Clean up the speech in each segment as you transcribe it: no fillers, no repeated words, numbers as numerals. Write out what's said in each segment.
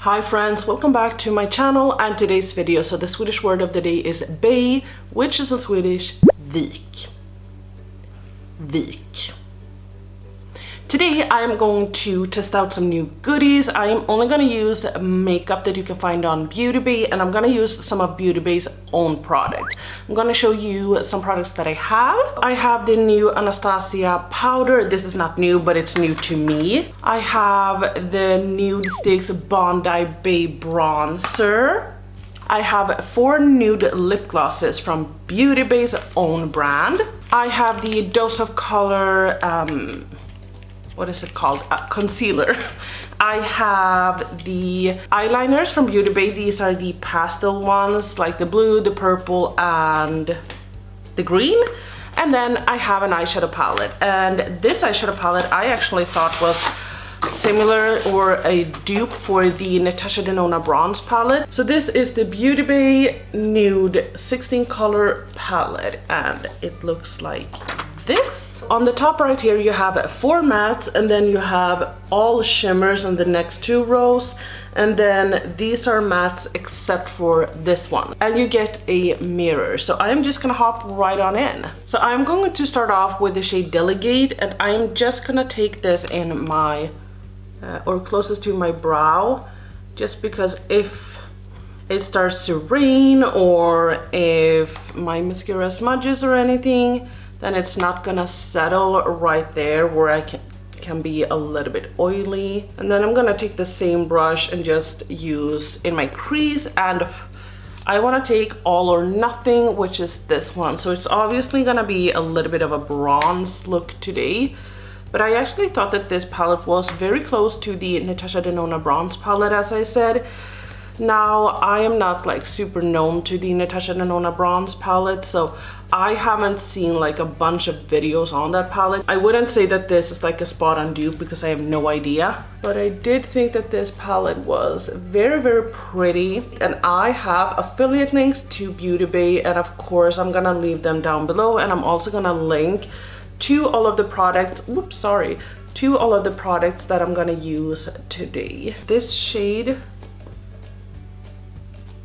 Hi friends, welcome back to my channel and today's video. So the Swedish word of the day is bay, which is in Swedish vik. Vik. Today I am going to test out some new goodies. I am only going to use makeup that you can find on beautybay, and I'm going to use some of beautybay's own products. I'm going to show you some products that I have. I have the new Anastasia powder. This is not new, but it's new to me. I have the Nude Sticks Bondi Bay bronzer. I have 4 nude lip glosses from beautybay's own brand. I have the Dose of Color what is it called? Concealer. I have the eyeliners from beautybay. These are the pastel ones, like the blue, the purple, and the green. And then I have an eyeshadow palette. And this eyeshadow palette I actually thought was similar or a dupe for the Natasha Denona bronze palette. So this is the beautybay nude 16 color palette, and it looks like this. On the top right here you have 4 mattes, and then you have all shimmers on the next 2 rows, and then these are mattes except for this one, and you get a mirror. So I'm just gonna hop right on in. So I'm going to start off with the shade Delegate, and I'm just gonna take this in my or closest to my brow, just because if it starts to rain or if my mascara smudges or anything, then it's not gonna settle right there where I can be a little bit oily. And then I'm gonna take the same brush and just use in my crease, and I wanna take All or Nothing, which is this one. So it's obviously gonna be a little bit of a bronze look today, but I actually thought that this palette was very close to the Natasha Denona bronze palette, as I said. Now, I am not like super known to the Natasha Denona bronze palette, so I haven't seen like a bunch of videos on that palette. I wouldn't say that this is like a spot on dupe because I have no idea, but I did think that this palette was very, very pretty. And I have affiliate links to beautybay, and of course I'm gonna leave them down below, and I'm also gonna link to all of the products, to all of the products that I'm gonna use today. This shade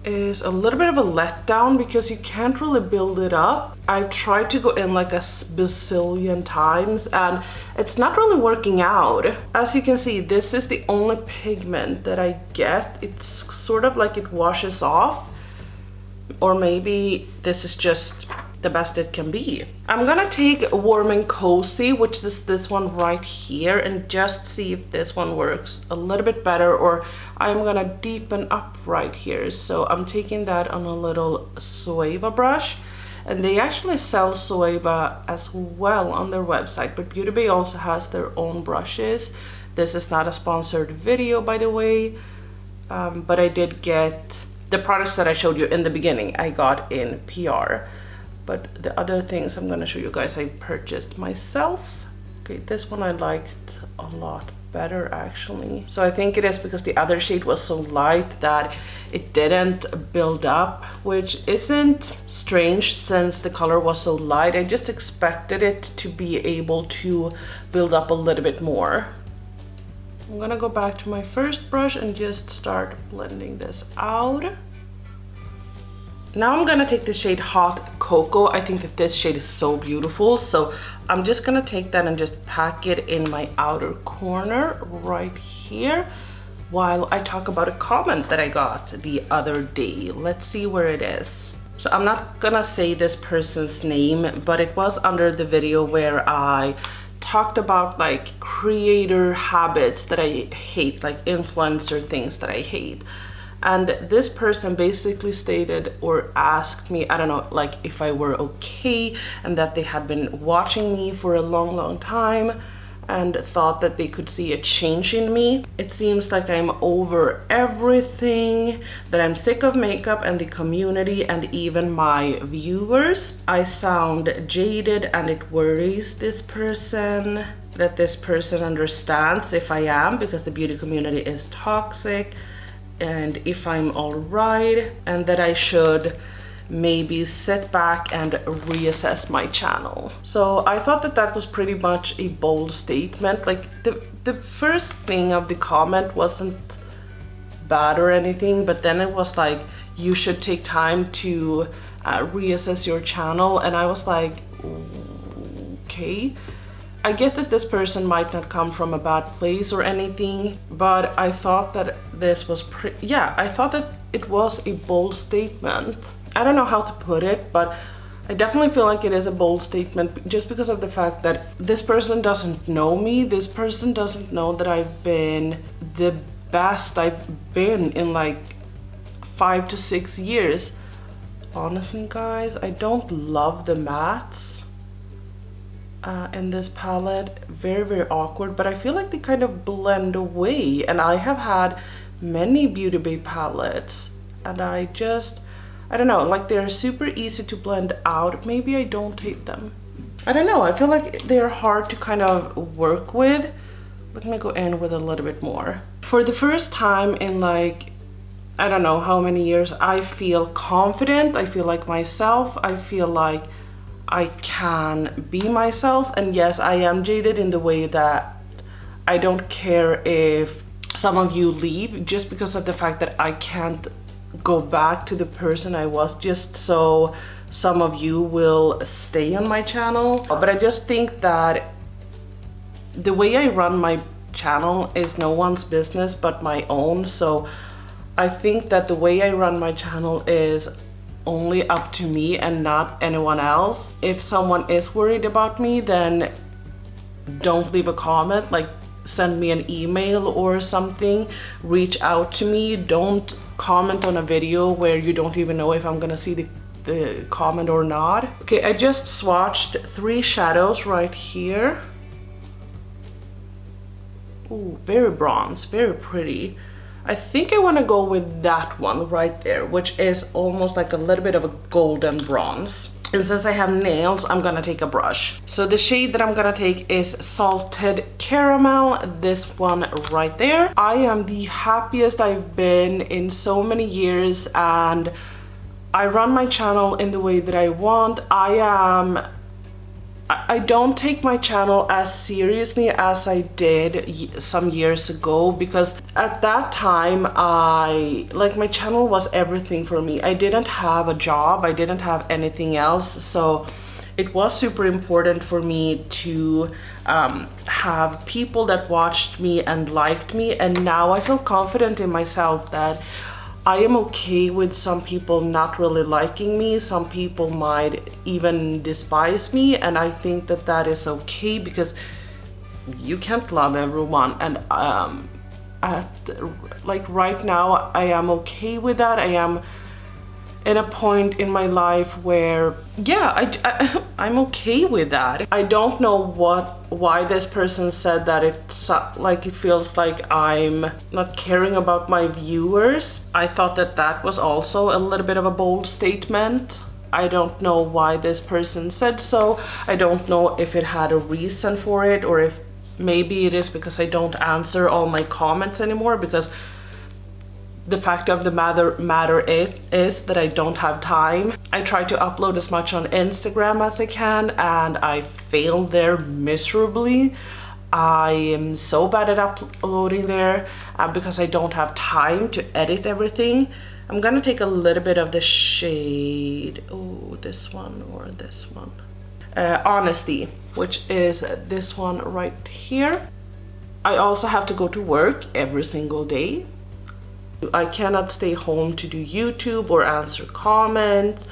is a little bit of a letdown because you can't really build it up. I've tried to go in like a bazillion times and it's not really working out. As you can see, this is the only pigment that I get. It's sort of like it washes off, or maybe this is just the best it can be. I'm gonna take Warm and Cozy, which is this one right here, and just see if this one works a little bit better, or I'm gonna deepen up right here. So I'm taking that on a little Zoeva brush, and they actually sell Zoeva as well on their website, but beautybay also has their own brushes. This is not a sponsored video, by the way, but I did get the products that I showed you in the beginning, I got in PR. But the other things I'm gonna show you guys I purchased myself. Okay, this one I liked a lot better actually. So I think it is because the other shade was so light that it didn't build up, which isn't strange since the color was so light. I just expected it to be able to build up a little bit more. I'm gonna go back to my first brush and just start blending this out. Now I'm gonna take the shade Hot Cocoa. I think that this shade is so beautiful, so I'm just gonna take that and just pack it in my outer corner right here while I talk about a comment that I got the other day. Let's see where it is. So I'm not gonna say this person's name, but it was under the video where I talked about like creator habits that I hate, like influencer things that I hate. And this person basically stated or asked me, I don't know, like if I were okay, and that they had been watching me for a long, long time and thought that they could see a change in me. It seems like I'm over everything, that I'm sick of makeup and the community and even my viewers. I sound jaded and it worries this person, that this person understands if I am, because the beauty community is toxic, and if I'm all right, and that I should maybe sit back and reassess my channel. So I thought that that was pretty much a bold statement. Like the first thing of the comment wasn't bad or anything, but then it was like, you should take time to reassess your channel. And I was like, okay, I get that this person might not come from a bad place or anything, but I thought that this was I thought that it was a bold statement. I don't know how to put it, but I definitely feel like it is a bold statement just because of the fact that this person doesn't know me. This person doesn't know that I've been the best I've been in like 5 to 6 years. Honestly, guys, I don't love the mattes in this palette. Very, very awkward, but I feel like they kind of blend away. And I have had many Beauty Bay palettes, and I don't know, like they're super easy to blend out. Maybe I don't hate them. I don't know, I feel like they're hard to kind of work with. Let me go in with a little bit more. For the first time in like, I don't know how many years, I feel confident, I feel like myself, I feel like I can be myself. And yes, I am jaded in the way that I don't care if some of you leave just because of the fact that I can't go back to the person I was just so some of you will stay on my channel. But I just think that the way I run my channel is no one's business but my own. So I think that the way I run my channel is only up to me and not anyone else. If someone is worried about me, then don't leave a comment, like send me an email or something, reach out to me. Don't comment on a video where you don't even know if I'm gonna see the comment or not. Okay, I just swatched 3 shadows right here. Ooh, very bronze, very pretty. I think I want to go with that one right there, which is almost like a little bit of a golden bronze. And since I have nails, I'm gonna take a brush. So the shade that I'm gonna take is Salted Caramel, this one right there. I am the happiest I've been in so many years, and I run my channel in the way that I want. I don't take my channel as seriously as I did some years ago, because at that time my channel was everything for me. I didn't have a job, I didn't have anything else, so it was super important for me to have people that watched me and liked me. And now I feel confident in myself that I am okay with some people not really liking me. Some people might even despise me, and I think that that is okay, because you can't love everyone. And like right now, I am okay with that. I am in a point in my life where, yeah, I'm okay with that. I don't know why this person said that it's like it feels like I'm not caring about my viewers. I thought that that was also a little bit of a bold statement. I don't know why this person said so. I don't know if it had a reason for it, or if maybe it is because I don't answer all my comments anymore, because the fact of the matter is that I don't have time. I try to upload as much on Instagram as I can, and I fail there miserably. I am so bad at uploading there because I don't have time to edit everything. I'm gonna take a little bit of the shade, oh, this one or this one. Honesty, which is this one right here. I also have to go to work every single day. I cannot stay home to do YouTube or answer comments.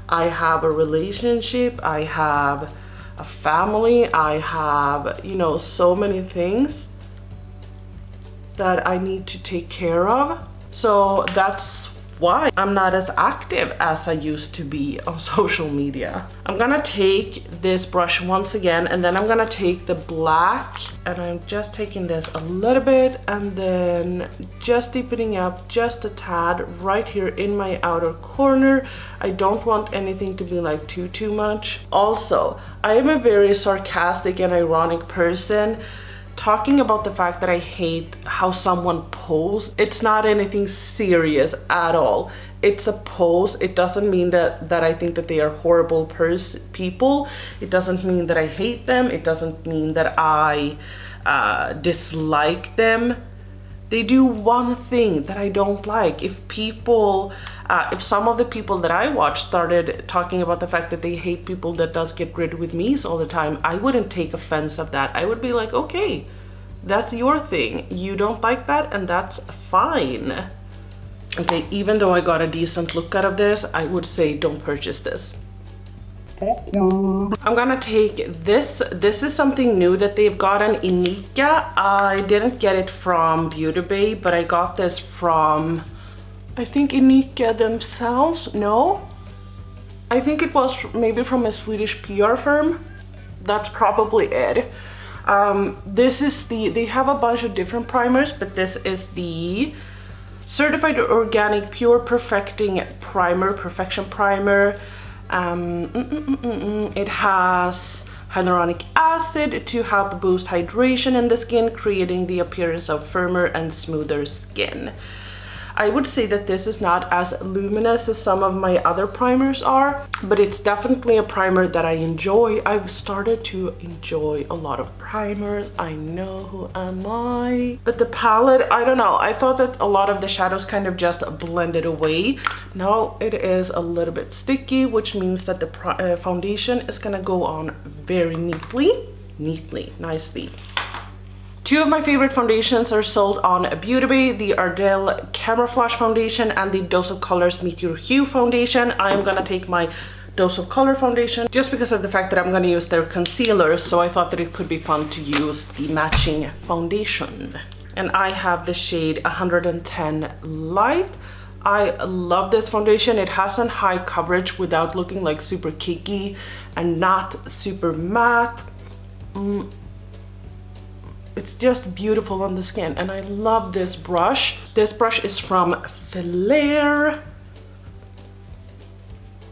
I have a relationship, I have a family, I have, you know, so many things that I need to take care of. So that's why I'm not as active as I used to be on social media. I'm gonna take this brush once again, and then I'm gonna take the black, and I'm just taking this a little bit and then just deepening up just a tad right here in my outer corner. I don't want anything to be like too much. Also, I am a very sarcastic and ironic person. Talking about the fact that I hate how someone poses, it's not anything serious at all. It's a pose. It doesn't mean that I think that they are horrible people. It doesn't mean that I hate them. It doesn't mean that I dislike them. they do one thing that I don't like. If people, if some of the people that I watch started talking about the fact that they hate people that does get rid with me's all the time, I wouldn't take offense of that. I would be like, okay, that's your thing. You don't like that, and that's fine. Okay, even though I got a decent look out of this, I would say don't purchase this. I'm gonna take this. This is something new that they've gotten in Nika. I didn't get it from beautybay, but I got this from, I think, Nika themselves. No, I think it was maybe from a Swedish PR firm. That's probably it. This is they have a bunch of different primers, but this is the Certified Organic Pure Perfecting Primer, Perfection Primer. It has hyaluronic acid to help boost hydration in the skin, creating the appearance of firmer and smoother skin. I would say that this is not as luminous as some of my other primers are, but it's definitely a primer that I enjoy. I've started to enjoy a lot of primers. I know, who am I? But the palette, I don't know. I thought that a lot of the shadows kind of just blended away. Now it is a little bit sticky, which means that the foundation is gonna go on very nicely. Two of my favorite foundations are sold on beautybay, the Ardell Camera Flash foundation and the Dose of Colors Meet Your Hue foundation. I'm gonna take my Dose of Color foundation just because of the fact that I'm gonna use their concealer, so I thought that it could be fun to use the matching foundation. And I have the shade 110 Light. I love this foundation. It has a high coverage without looking like super cakey and not super matte. It's just beautiful on the skin, and I love this brush. This brush is from Flair.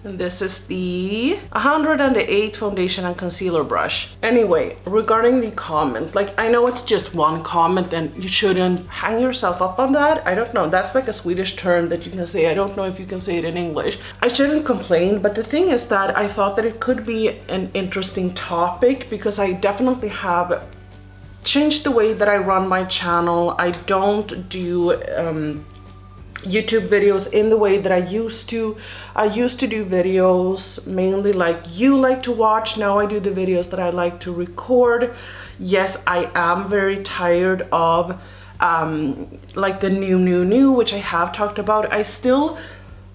And this is the 108 foundation and concealer brush. Anyway, regarding the comment, like, I know it's just one comment and you shouldn't hang yourself up on that. I don't know, that's like a Swedish term that you can say. I don't know if you can say it in English. I shouldn't complain, but the thing is that I thought that it could be an interesting topic because I definitely have changed the way that I run my channel. I don't do YouTube videos in the way that I used to. I used to do videos mainly like you like to watch. Now I do the videos that I like to record. Yes, I am very tired of like the new, which I have talked about. I still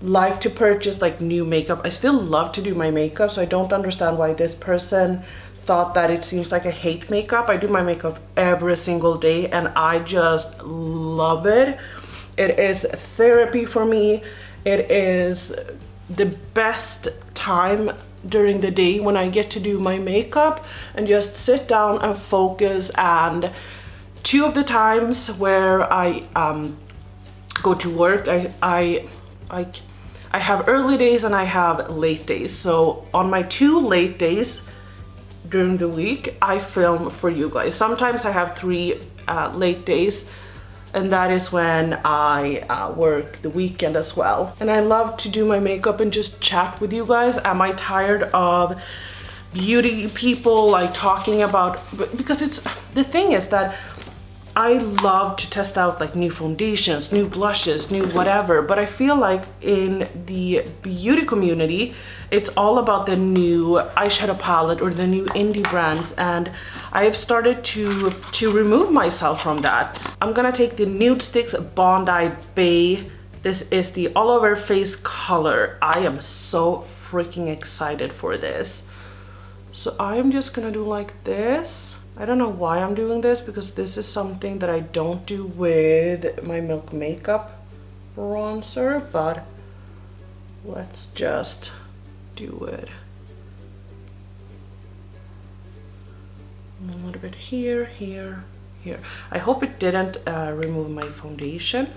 like to purchase like new makeup. I still love to do my makeup, so I don't understand why this person thought that it seems like I hate makeup. I do my makeup every single day and I just love it. It is therapy for me. It is the best time during the day when I get to do my makeup and just sit down and focus. And two of the times where I go to work, I have early days and I have late days. So on my 2 late days during the week, I film for you guys. Sometimes I have 3 late days, and that is when I work the weekend as well. And I love to do my makeup and just chat with you guys. Am I tired of beauty people like talking about, because it's, the thing is that I love to test out like new foundations, new blushes, new whatever, but I feel like in the beauty community, it's all about the new eyeshadow palette or the new indie brands, and I have started to remove myself from that. I'm gonna take the Nude Sticks Bondi Bay. This is the all over face color. I am so freaking excited for this. So I'm just gonna do like this. I don't know why I'm doing this, because this is something that I don't do with my Milk Makeup bronzer, but let's just do it. A little bit here, here, here. I hope it didn't remove my foundation.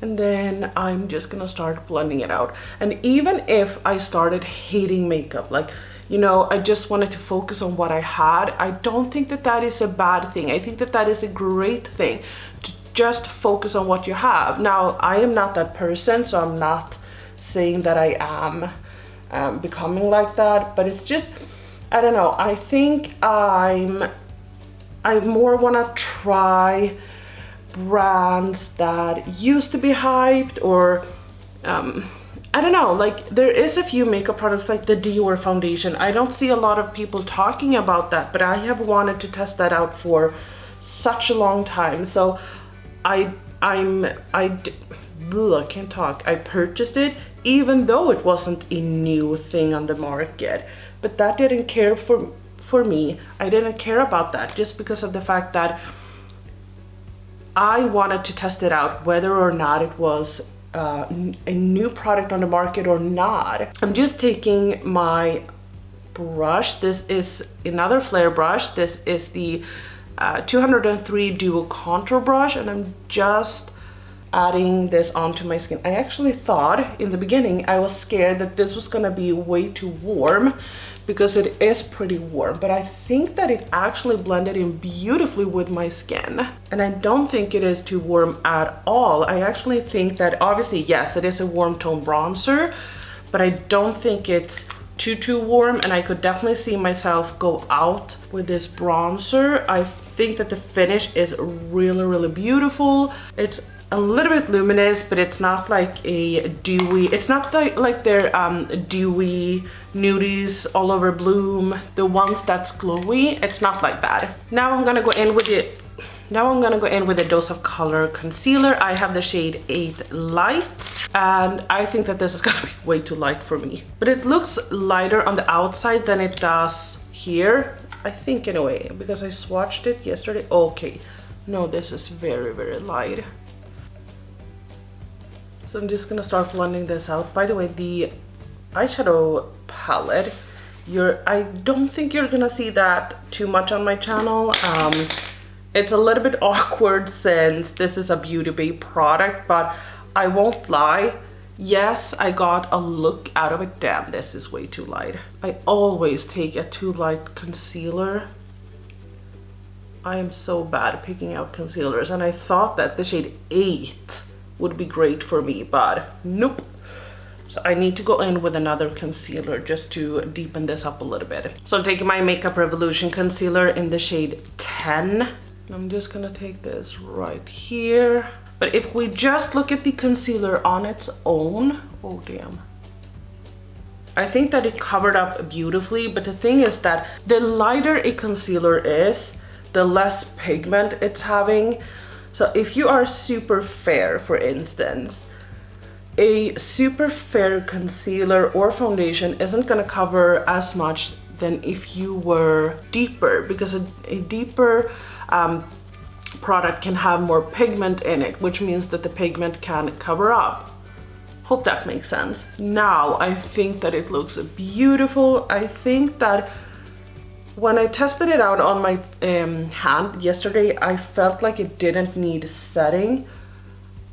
And then I'm just gonna start blending it out. And even if I started hating makeup, like, you know, I just wanted to focus on what I had, I don't think that that is a bad thing. I think that that is a great thing, to just focus on what you have. Now, I am not that person, so I'm not saying that I am becoming like that, but it's just, I don't know, I think I more want to try brands that used to be hyped, or I don't know, like there is a few makeup products like the Dior foundation. I don't see a lot of people talking about that, but I have wanted to test that out for such a long time. So I can't talk. I purchased it even though it wasn't a new thing on the market, but that didn't care for me. I didn't care about that just because of the fact that I wanted to test it out whether or not it was a new product on the market or not. I'm just taking my brush. This is another flare brush. This is the 203 Duo Contour Brush, and I'm just adding this onto my skin. I actually thought in the beginning, I was scared that this was gonna be way too warm because it is pretty warm, but I think that it actually blended in beautifully with my skin. And I don't think it is too warm at all. I actually think that obviously, yes, it is a warm tone bronzer, but I don't think it's too warm, and I could definitely see myself go out with this bronzer. I think that the finish is really beautiful. It's a little bit luminous, but it's not like a dewy, it's not like their dewy nudies all over Bloom, the ones that's glowy. It's not like that. Now I'm gonna go in with it. Now I'm gonna go in with a dose of color concealer. I have the shade 8 Light, and I think that this is gonna be way too light for me. But it looks lighter on the outside than it does here, I think, in a way, because I swatched it yesterday. Okay, no, this is very light. So I'm just gonna start blending this out. By the way, the eyeshadow palette, I don't think you're gonna see that too much on my channel. It's a little bit awkward since this is a Beauty Bay product, but I won't lie. Yes, I got a look out of it. Damn, this is way too light. I always take a too light concealer. I am so bad at picking out concealers, and I thought that the shade 8 would be great for me, but nope. So I need to go in with another concealer just to deepen this up a little bit. So I'm taking my Makeup Revolution concealer in the shade 10. I'm just gonna take this right here. But if we just look at the concealer on its own, oh damn. I think that it covered up beautifully, but the thing is that the lighter a concealer is, the less pigment it's having. So if you are super fair, for instance, a super fair concealer or foundation isn't gonna cover as much than if you were deeper, because a deeper product can have more pigment in it, which means that the pigment can cover up. Hope that makes sense. Now I think that it looks beautiful. I think that when I tested it out on my hand yesterday, I felt like it didn't need setting,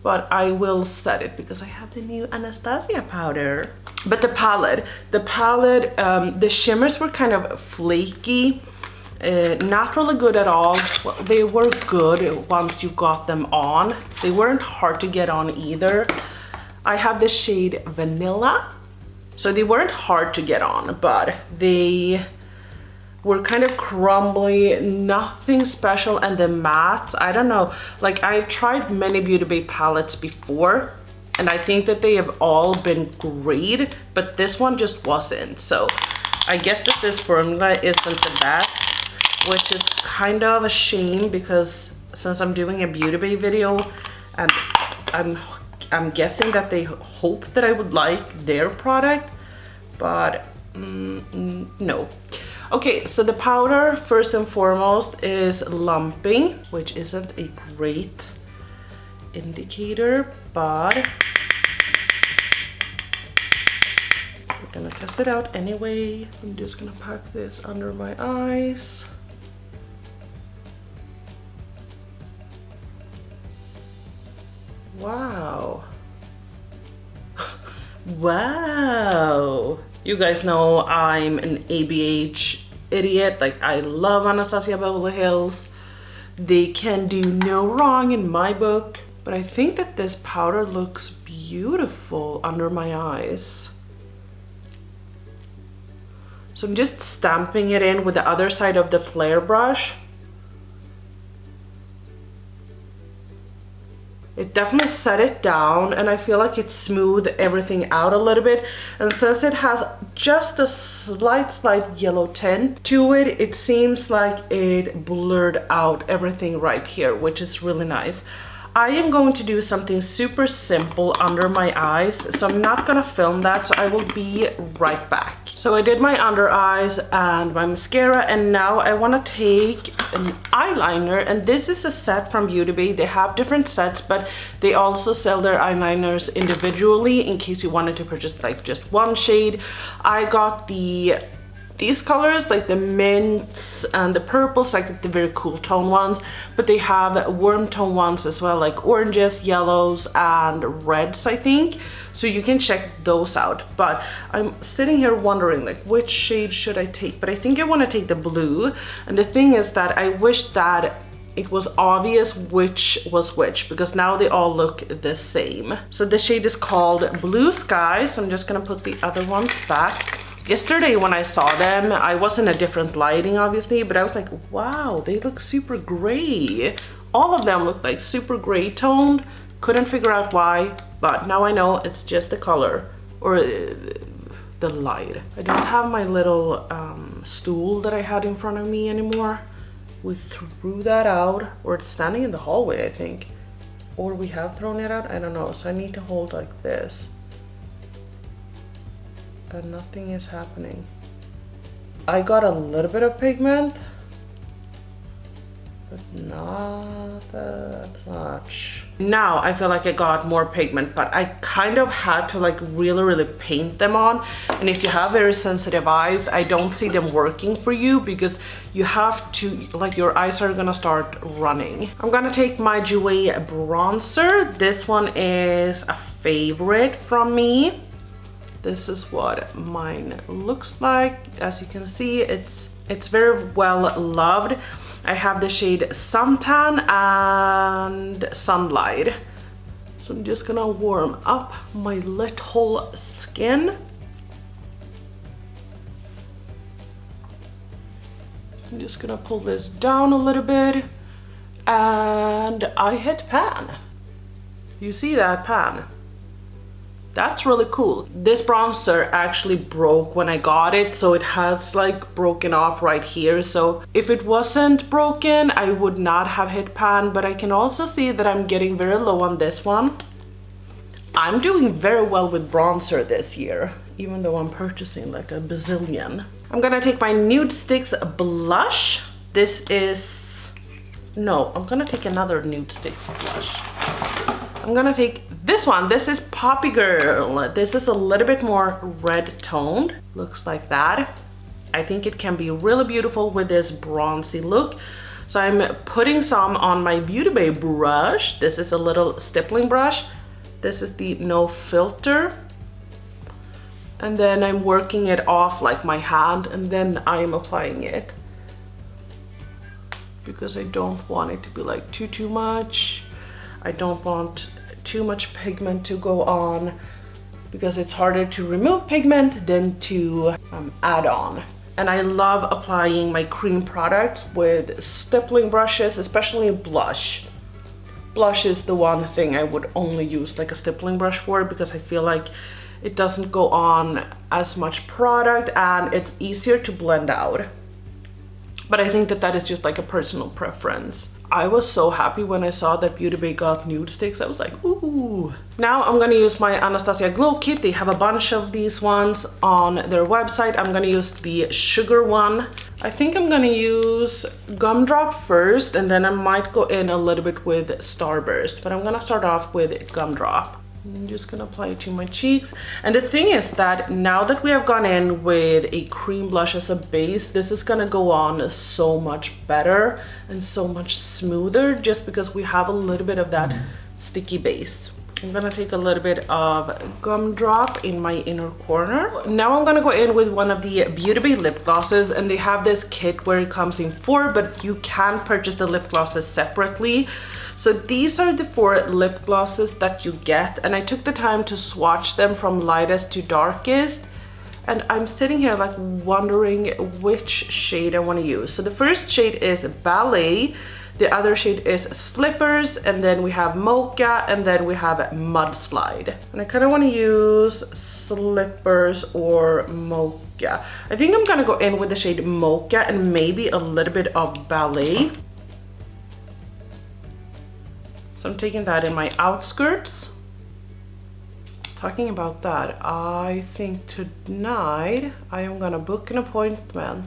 but I will set it because I have the new Anastasia powder. But the palette, the shimmers were kind of flaky, not really good at all. Well, they were good once you got them on. They weren't hard to get on either. I have the shade Vanilla, so they weren't hard to get on, but they were kind of crumbly, nothing special. And the mattes, I don't know, like I've tried many Beauty Bay palettes before, and I think that they have all been great, but this one just wasn't. So I guess that this formula isn't the best, which is kind of a shame, because since I'm doing a Beauty Bay video, and I'm guessing that they hope that I would like their product, but no. Okay, so the powder, first and foremost, is lumping, which isn't a great indicator, but we're gonna test it out anyway. I'm just gonna pack this under my eyes. Wow. Wow. You guys know I'm an ABH idiot. Like, I love Anastasia Beverly Hills. They can do no wrong in my book. But I think that this powder looks beautiful under my eyes. So I'm just stamping it in with the other side of the flare brush. It definitely set it down, and I feel like it smoothed everything out a little bit. And since it has just a slight yellow tint to it, it seems like it blurred out everything right here, which is really nice. I am going to do something super simple under my eyes, so I'm not gonna film that, so I will be right back. So I did my under eyes and my mascara, and now I wanna take an eyeliner, and this is a set from Beauty. They have different sets, but they also sell their eyeliners individually in case you wanted to purchase like just one shade. I got these colors, like the mints and the purples, like the very cool tone ones, but they have warm tone ones as well, like oranges, yellows, and reds, I think. So you can check those out. But I'm sitting here wondering, like, which shade should I take? But I think I want to take the blue. And the thing is that I wish that it was obvious which was which, because now they all look the same. So the shade is called Blue Sky, so I'm just gonna put the other ones back. Yesterday when I saw them, I was in a different lighting obviously, but I was like, wow, they look super gray. All of them look like super gray toned. Couldn't figure out why, but now I know it's just the color or the light. I don't have my little stool that I had in front of me anymore. We threw that out, or it's standing in the hallway, I think. Or we have thrown it out, I don't know. So I need to hold like this. And nothing is happening. I got a little bit of pigment, but not that much. Now I feel like I got more pigment, but I kind of had to like really paint them on. And if you have very sensitive eyes, I don't see them working for you, because you have to, like, your eyes are gonna start running. I'm gonna take my Jouer bronzer. This one is a favorite from me. This is what mine looks like. As you can see, it's very well loved. I have the shade Suntan and Sunlight. So I'm just gonna warm up my little skin. I'm just gonna pull this down a little bit, and I hit pan. You see that pan? That's really cool. This bronzer actually broke when I got it, so it has like broken off right here. So if it wasn't broken, I would not have hit pan, but I can also see that I'm getting very low on this one. I'm doing very well with bronzer this year, even though I'm purchasing like a bazillion. I'm gonna take my Nude Sticks blush. This is, no, I'm gonna take another Nude Sticks blush. I'm gonna take this one. This is Poppy Girl. This is a little bit more red toned. Looks like that. I think it can be really beautiful with this bronzy look. So I'm putting some on my Beauty Bay brush. This is a little stippling brush. This is the No Filter. And then I'm working it off like my hand, and then I'm applying it, because I don't want it to be like too much. I don't want too much pigment to go on, because it's harder to remove pigment than to add on. And I love applying my cream products with stippling brushes, especially blush. Blush is the one thing I would only use like a stippling brush for, because I feel like it doesn't go on as much product and it's easier to blend out. But I think that that is just like a personal preference. I was so happy when I saw that Beauty Bay got nude sticks. I was like, ooh. Now I'm gonna use my Anastasia Glow Kit. They have a bunch of these ones on their website. I'm gonna use the sugar one. I think I'm gonna use Gumdrop first, and then I might go in a little bit with Starburst, but I'm gonna start off with Gumdrop. I'm just gonna apply it to my cheeks. And the thing is that now that we have gone in with a cream blush as a base, this is gonna go on so much better and so much smoother, just because we have a little bit of that sticky base. I'm gonna take a little bit of Gumdrop in my inner corner. Now I'm gonna go in with one of the Beauty Bay lip glosses, and they have this kit where it comes in 4, but you can purchase the lip glosses separately. So these are the 4 lip glosses that you get, and I took the time to swatch them from lightest to darkest, and I'm sitting here like wondering which shade I want to use. So the first shade is Ballet. The other shade is Slippers, and then we have Mocha, and then we have Mudslide. And I kind of want to use Slippers or Mocha. I think I'm gonna go in with the shade Mocha and maybe a little bit of Ballet. So I'm taking that in my outskirts. Talking about that, I think tonight I am gonna book an appointment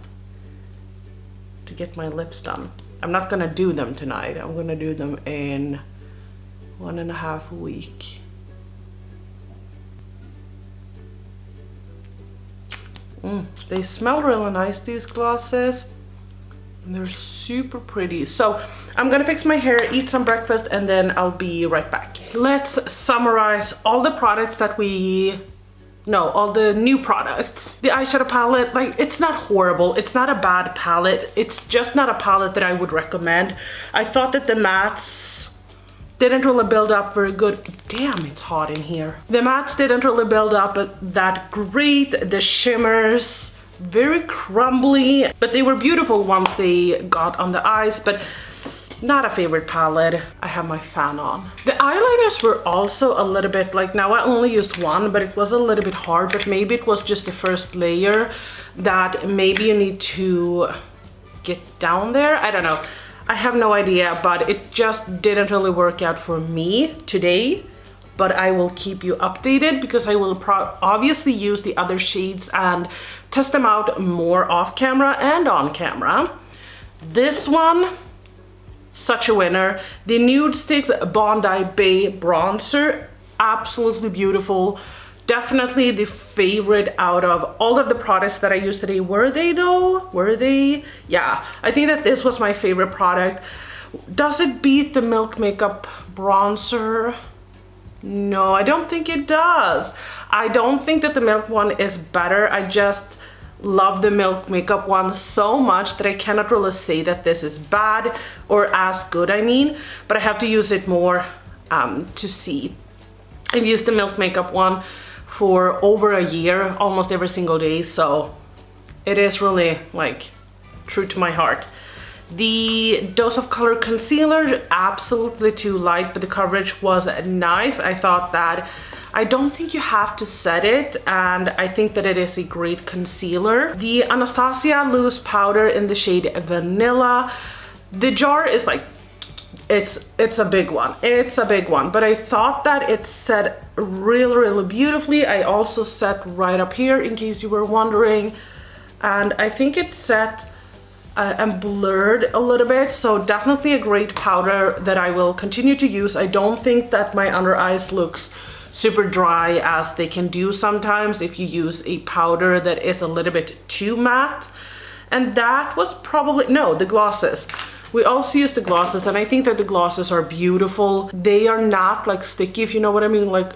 to get my lips done. I'm not gonna do them tonight. I'm gonna do them in 1.5 weeks. They smell really nice, these glosses. And they're super pretty. So I'm gonna fix my hair, eat some breakfast, and then I'll be right back. Let's summarize all the products that all the new products. The eyeshadow palette, like, it's not horrible. It's not a bad palette. It's just not a palette that I would recommend. I thought that the mattes didn't really build up very good. Damn, it's hot in here. The mattes didn't really build up that great. The shimmers, very crumbly, but they were beautiful once they got on the eyes, but not a favorite palette. I have my fan on. The eyeliners were also a little bit like, now I only used one, but it was a little bit hard, but maybe it was just the first layer that maybe you need to get down there. I don't know. I have no idea, but it just didn't really work out for me today. But I will keep you updated because I will obviously use the other shades and test them out more off camera and on camera. This one, such a winner. The Nude Sticks Bondi Bay Bronzer, absolutely beautiful. Definitely the favorite out of all of the products that I used today. Were they though? Were they? Yeah, I think that this was my favorite product. Does it beat the Milk Makeup Bronzer? No, I don't think it does. I don't think that the Milk one is better. I just love the Milk Makeup one so much that I cannot really say that this is bad or as good, I mean, but I have to use it more to see. I've used the Milk Makeup one for over a year, almost every single day, so it is really like true to my heart. The Dose of Color Concealer, absolutely too light, but the coverage was nice. I thought that, I don't think you have to set it, and I think that it is a great concealer. The Anastasia Loose Powder in the shade Vanilla. The jar is like, it's a big one. It's a big one, but I thought that it set really beautifully. I also set right up here in case you were wondering, and I think it set and blurred a little bit, so definitely a great powder that I will continue to use. I don't think that my under eyes looks super dry as they can do sometimes if you use a powder that is a little bit too matte. And that was probably, no, the glosses. We also use the glosses, and I think that the glosses are beautiful. They are not like sticky, if you know what I mean. Like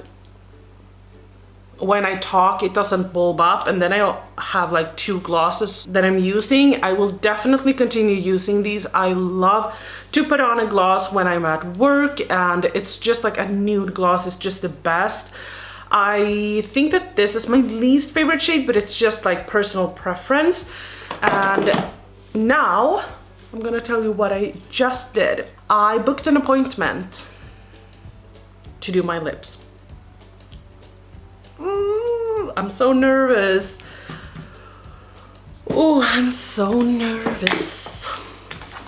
when I talk, it doesn't bulb up, and then I have like 2 glosses that I'm using. I will definitely continue using these. I love to put on a gloss when I'm at work, and it's just like a nude gloss is just the best. I think that this is my least favorite shade, but it's just like personal preference. And now I'm gonna tell you what I just did. I booked an appointment to do my lips. I'm so nervous. Oh, I'm so nervous.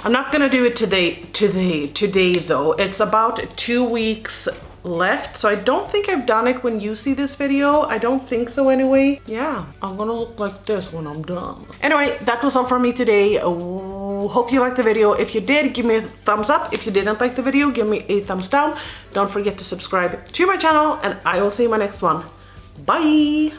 I'm not gonna do it today though. It's about 2 weeks left, so I don't think I've done it when you see this video. I don't think so anyway. Yeah, I'm gonna look like this when I'm done. Anyway, that was all for me today. Hope you liked the video. If you did, give me a thumbs up. If you didn't like the video, give me a thumbs down. Don't forget to subscribe to my channel, and I will see you in my next one. Bye!